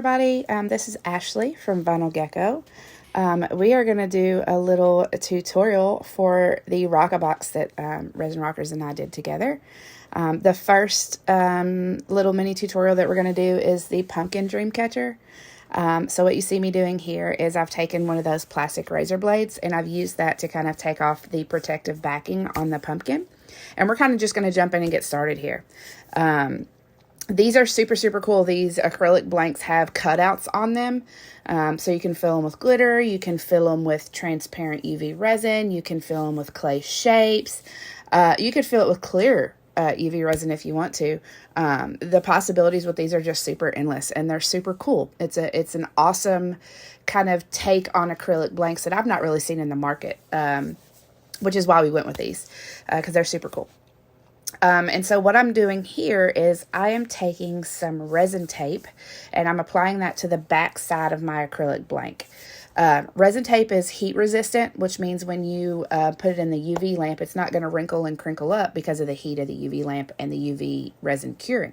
everybody. This is Ashley from VinylGecko. We are going to do a little tutorial for the ROCKABOX that Resin Rockers and I did together. The first little mini tutorial that we're going to do is the pumpkin dream catcher. So what you see me doing here is I've taken one of those plastic razor blades and I've used that to kind of take off the protective backing on the pumpkin. And we're kind of just going to jump in and get started here. These are super cool. These acrylic blanks have cutouts on them. So you can fill them with glitter. You can fill them with transparent UV resin. You can fill them with clay shapes. You could fill it with clear UV resin if you want to. The possibilities with these are just super endless and they're super cool. It's an awesome kind of take on acrylic blanks that I've not really seen in the market, which is why we went with these because they're super cool. And so what I'm doing here is I am taking some resin tape and I'm applying that to the back side of my acrylic blank. Resin tape is heat resistant, which means when you put it in the UV lamp, it's not going to wrinkle and crinkle up because of the heat of the UV lamp and the UV resin curing.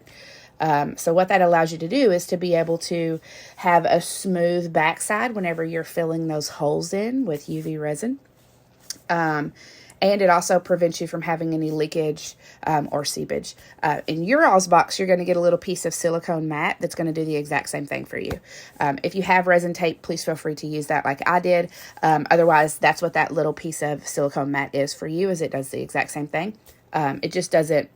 So what that allows you to do is to be able to have a smooth backside whenever you're filling those holes in with UV resin. And it also prevents you from having any leakage or seepage. In your all's box, you're going to get a little piece of silicone mat that's going to do the exact same thing for you. If you have resin tape, please feel free to use that like I did. Otherwise, that's what that little piece of silicone mat is for you, is it does the exact same thing. It just doesn't,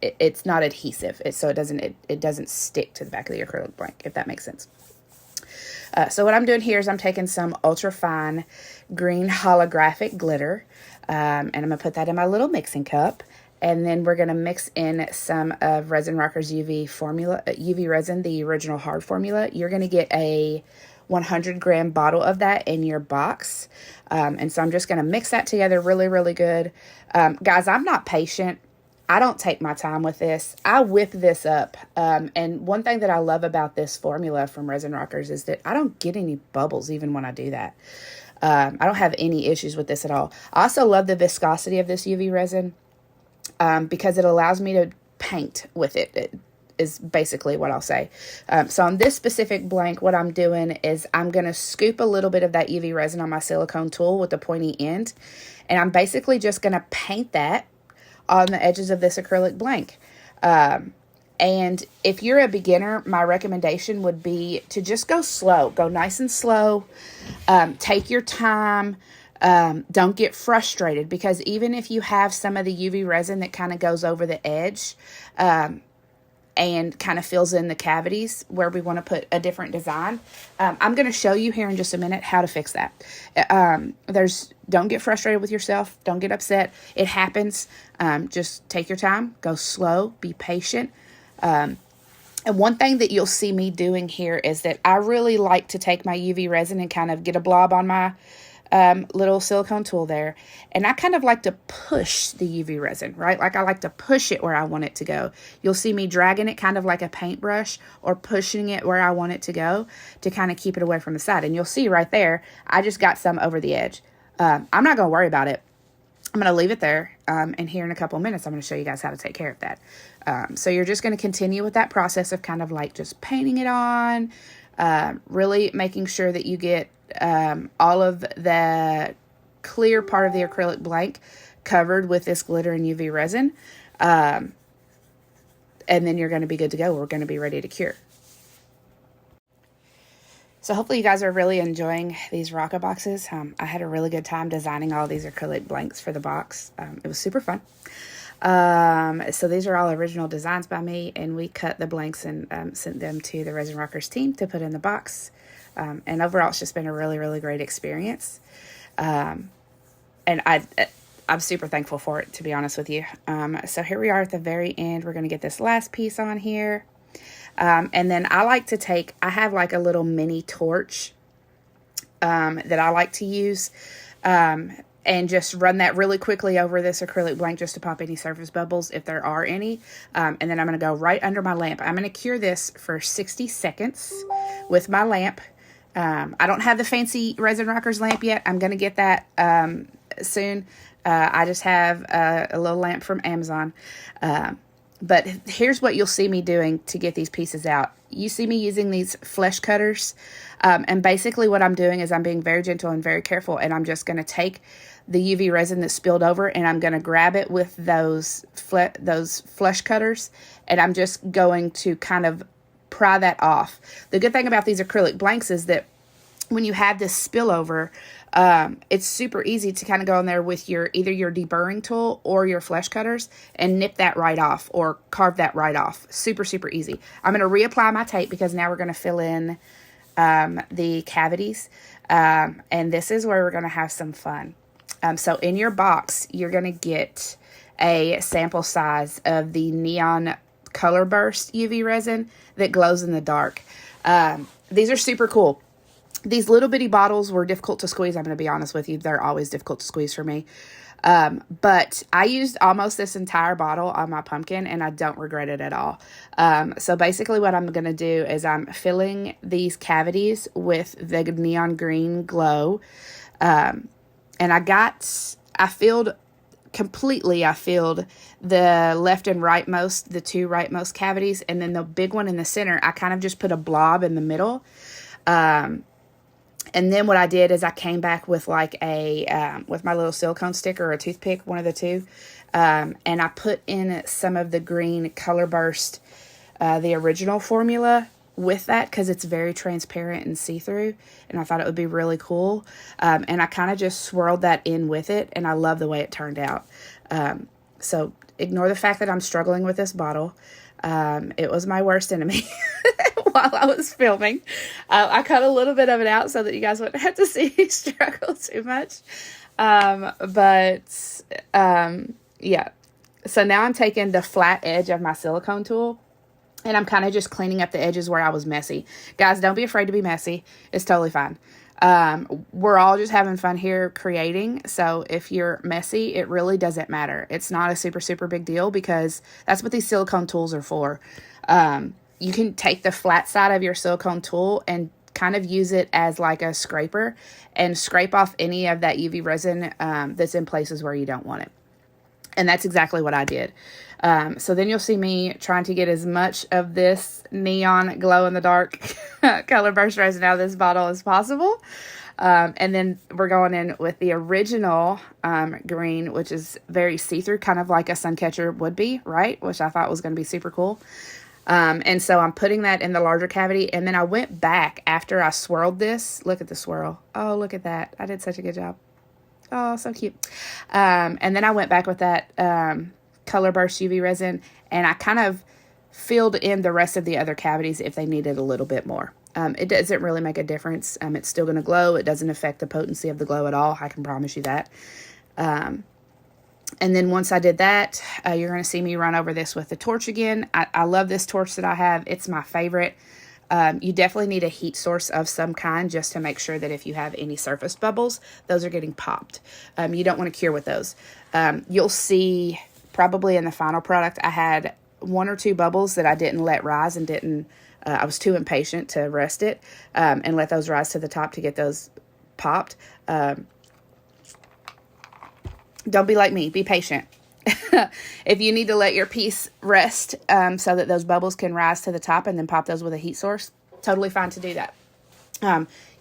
it's not adhesive. So it doesn't stick to the back of the acrylic blank, if that makes sense. So what I'm doing here is I'm taking some ultra fine green holographic glitter, and I'm going to put that in my little mixing cup. And then we're going to mix in some of Resin Rockers UV resin, the original hard formula. You're going to get a 100-gram bottle of that in your box. And so I'm just going to mix that together really good. Guys, I'm not patient. I don't take my time with this. I whip this up. And one thing that I love about this formula from Resin Rockers is that I don't get any bubbles even when I do that. I don't have any issues with this at all. I also love the viscosity of this UV resin because it allows me to paint with it. It is basically what I'll say. So on this specific blank, what I'm doing is I'm going to scoop a little bit of that UV resin on my silicone tool with the pointy end. And I'm basically just going to paint that on the edges of this acrylic blank. And if you're a beginner, my recommendation would be to just go slow. Go nice and slow. Take your time. Don't get frustrated, because even if you have some of the UV resin that kind of goes over the edge and kind of fills in the cavities where we want to put a different design, I'm going to show you here in just a minute how to fix that. Don't get frustrated with yourself. Don't get upset. It happens. Just take your time. Go slow. Be patient. And one thing that you'll see me doing here is that I really like to take my UV resin and kind of get a blob on my little silicone tool there. And I kind of like to push the UV resin, right? Like I like to push it where I want it to go. You'll see me dragging it kind of like a paintbrush or pushing it where I want it to go to kind of keep it away from the side. And you'll see right there, I just got some over the edge. I'm not going to worry about it. I'm going to leave it there. And here in a couple of minutes, I'm going to show you guys how to take care of that. So you're just going to continue with that process of kind of like just painting it on, really making sure that you get all of the clear part of the acrylic blank covered with this glitter and UV resin. And then you're going to be good to go. We're going to be ready to cure. So hopefully you guys are really enjoying these ROCKABOXes. I had a really good time designing all these acrylic blanks for the box. It was super fun. So these are all original designs by me, and we cut the blanks and sent them to the Resin Rockers team to put in the box. And overall, it's just been a really great experience. And I'm super thankful for it, to be honest with you. So here we are at the very end. We're going to get this last piece on here. And then I have like a little mini torch that I like to use. And just run that really quickly over this acrylic blank just to pop any surface bubbles if there are any. And then I'm going to go right under my lamp. I'm going to cure this for 60 seconds with my lamp. I don't have the fancy Resin Rockers lamp yet. I'm going to get that soon. I just have a little lamp from Amazon. But here's what you'll see me doing to get these pieces out. You see me using these flesh cutters. And basically what I'm doing is I'm being very gentle and very careful. And I'm just going to take the UV resin that spilled over, and I'm going to grab it with those flesh cutters. And I'm just going to kind of pry that off. The good thing about these acrylic blanks is that when you have this spillover, it's super easy to kind of go in there with either your deburring tool or your flesh cutters and nip that right off or carve that right off. Super, super easy. I'm going to reapply my tape because now we're going to fill in the cavities. And this is where we're going to have some fun. So in your box, you're going to get a sample size of the Neon Color Burst UV resin that glows in the dark. These are super cool. These little bitty bottles were difficult to squeeze. I'm going to be honest with you. They're always difficult to squeeze for me. But I used almost this entire bottle on my pumpkin, and I don't regret it at all. So basically what I'm going to do is I'm filling these cavities with the neon green glow. And I filled the left and rightmost, the two rightmost cavities, and then the big one in the center, I kind of just put a blob in the middle. And then what I did is I came back with like with my little silicone stick or a toothpick, one of the two. And I put in some of the green Color Burst, the original formula with that because it's very transparent and see-through. And I thought it would be really cool. And I kind of just swirled that in with it. And I love the way it turned out. So ignore the fact that I'm struggling with this bottle. It was my worst enemy while I was filming. I cut a little bit of it out so that you guys wouldn't have to see me struggle too much. Yeah. So now I'm taking the flat edge of my silicone tool and I'm kind of just cleaning up the edges where I was messy. Guys, don't be afraid to be messy. It's totally fine. We're all just having fun here creating. So if you're messy, it really doesn't matter. It's not a super, super big deal because that's what these silicone tools are for. You can take the flat side of your silicone tool and kind of use it as like a scraper and scrape off any of that UV resin, that's in places where you don't want it. And that's exactly what I did. So then you'll see me trying to get as much of this neon glow in the dark Color Burst resin out of this bottle as possible. And then we're going in with the original green, which is very see-through, kind of like a Suncatcher would be, right? Which I thought was going to be super cool. And so I'm putting that in the larger cavity. And then I went back after I swirled this. Look at the swirl. Oh, look at that. I did such a good job. Oh, so cute. And then I went back with that Color Burst UV resin, and I kind of filled in the rest of the other cavities if they needed a little bit more. It doesn't really make a difference. It's still going to glow. It doesn't affect the potency of the glow at all. I can promise you that. And then once I did that, you're going to see me run over this with the torch again. I love this torch that I have. It's my favorite. You definitely need a heat source of some kind just to make sure that if you have any surface bubbles, those are getting popped. You don't want to cure with those. You'll see probably in the final product, I had 1 or 2 bubbles that I didn't let rise and I was too impatient to rest it and let those rise to the top to get those popped. Don't be like me. Be patient. If you need to let your piece rest so that those bubbles can rise to the top and then pop those with a heat source, totally fine to do that.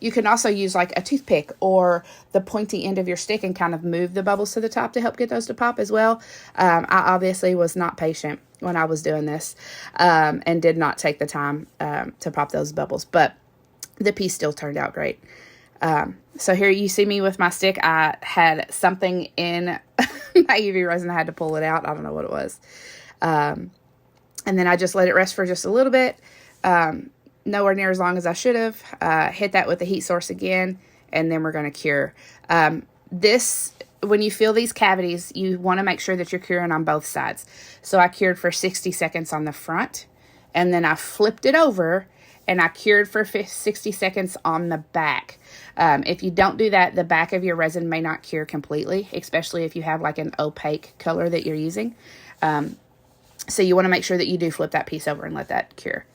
You can also use like a toothpick or the pointy end of your stick and kind of move the bubbles to the top to help get those to pop as well. I obviously was not patient when I was doing this and did not take the time to pop those bubbles, but the piece still turned out great. So here you see me with my stick. I had something in my UV resin. I had to pull it out. I don't know what it was. And then I just let it rest for just a little bit. Nowhere near as long as I should have. Hit that with the heat source again, and then we're going to cure. When you fill these cavities, you want to make sure that you're curing on both sides. So I cured for 60 seconds on the front, and then I flipped it over, and I cured for 60 seconds on the back. If you don't do that, the back of your resin may not cure completely, especially if you have like an opaque color that you're using. So you want to make sure that you do flip that piece over and let that cure.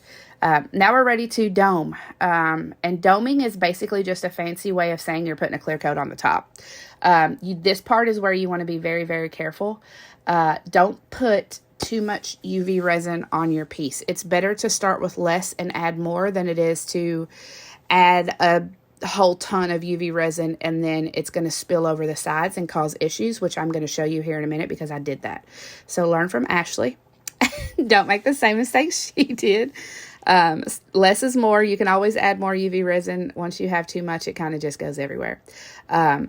Now we're ready to dome. And doming is basically just a fancy way of saying you're putting a clear coat on the top. This part is where you want to be very, very careful. Don't put too much UV resin on your piece. It's better to start with less and add more than it is to add a whole ton of UV resin and then it's going to spill over the sides and cause issues, which I'm going to show you here in a minute because I did that. So learn from Ashley. Don't make the same mistakes she did. Less is more. You can always add more UV resin. Once you have too much, it kind of just goes everywhere. I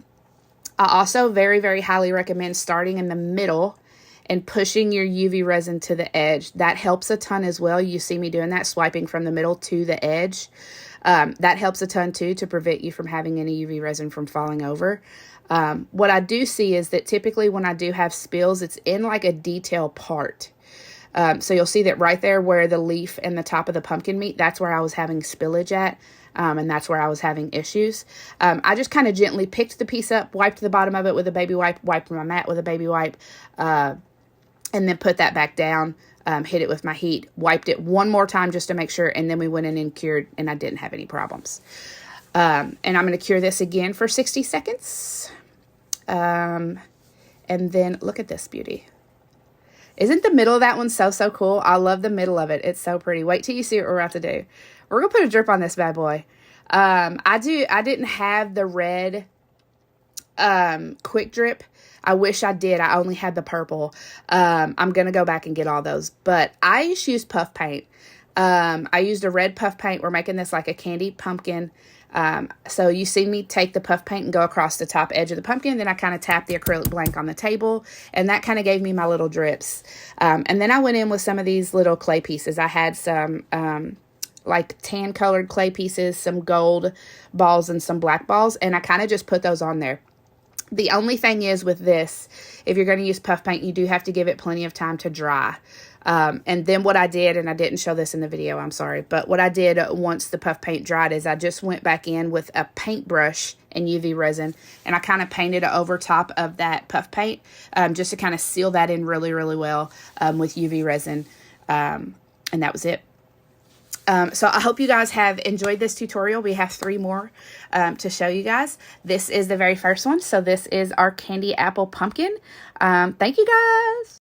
also very, very highly recommend starting in the middle and pushing your UV resin to the edge. That helps a ton as well. You see me doing that, swiping from the middle to the edge. That helps a ton too to prevent you from having any UV resin from falling over. What I do see is that typically when I do have spills, it's in like a detail part. So you'll see that right there where the leaf and the top of the pumpkin meet, that's where I was having spillage at. And that's where I was having issues. I just kind of gently picked the piece up, wiped the bottom of it with a baby wipe, wiped my mat with a baby wipe, and then put that back down, hit it with my heat, wiped it one more time just to make sure, and then we went in and cured, and I didn't have any problems. And I'm going to cure this again for 60 seconds. And then look at this beauty. Isn't the middle of that one so cool? I love the middle of it. It's so pretty. Wait till you see what we're about to do. We're going to put a drip on this bad boy. I didn't have the red quick drip. I wish I did. I only had the purple. I'm going to go back and get all those. But I just used puff paint. I used a red puff paint. We're making this like a candy pumpkin. So you see me take the puff paint and go across the top edge of the pumpkin. Then I kind of tap the acrylic blank on the table. And that kind of gave me my little drips. And then I went in with some of these little clay pieces. I had some like tan colored clay pieces, some gold balls, and some black balls. And I kind of just put those on there. The only thing is with this, if you're going to use puff paint, you do have to give it plenty of time to dry. And then what I did, and I didn't show this in the video, I'm sorry, but what I did once the puff paint dried is I just went back in with a paintbrush and UV resin, and I kind of painted over top of that puff paint, just to kind of seal that in really, really well, with UV resin. And that was it. So I hope you guys have enjoyed this tutorial. We have 3 more to show you guys. This is the very first one. So this is our candy apple pumpkin. Thank you guys.